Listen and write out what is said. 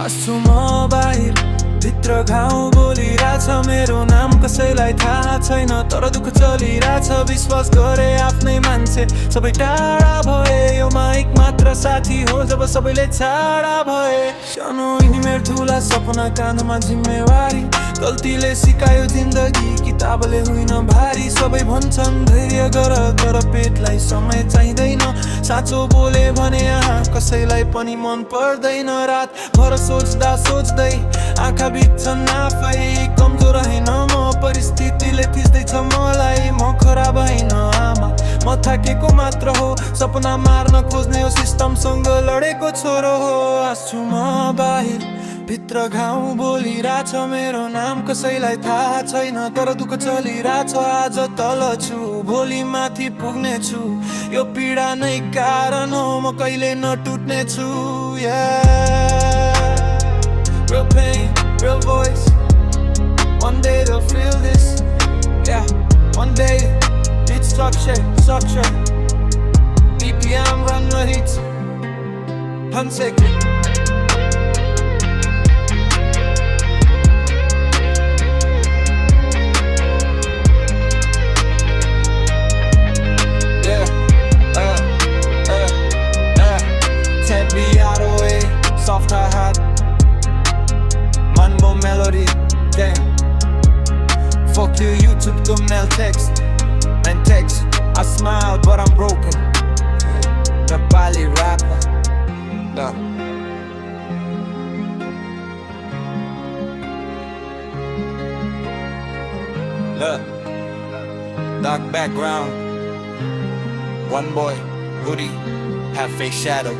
हाँस्छु म बाहिर भित्र घाउ बोलिरहेछ मेरो नाम कसैलाई थाहा छैन तर दुःख चलिरहेछ विश्वास गरे आफ्नै मान्छे सबै टाढा भए यो माइक मात्र साथी हो जब सबैले छाडा भए सानो यिनीमेर ठुला सपना काँधमा जिम्मेवारी गल्तीले सिकायो जिन्दगी किताबले होइन भारी सबै भन्छन् धैर्य गर तर पेटलाई समय चाहिँदैन साँचो बोले भने कसैलाई पनि मन पर्दैन रात भर सोच्दा सोच्दै आँखा बित्छन् आफै कमजोर होइन म परिस्थितिले थिच्दैछ मलाई म खराब होइन आमा म थाकेको मात्र हो सपना मार्न खोज्ने हो सिस्टमसँग लडेको छोरो हो हाँस्छु म बाहिर भित्र घाउ बोलिरहेछ मेरो नाम कसैलाई थाहा छैन तर दुःख चलिरहेछ आज तल छु भोलि माथि पुग्ने छु यो पीडा नै कारण हो म कहिले नटुट्ने छु Real pain, real voice. One day they'll feel this. Yeah, one day it's structure. BPM run the hits. 1 second. Take me out of the way, soft hi-hat. Manbo melody, damn. Fuck you, YouTube thumbnail text. Man text, I smile but I'm broken. The Bali rapper, no. Look, dark background. One boy, hoodie, half face shadow.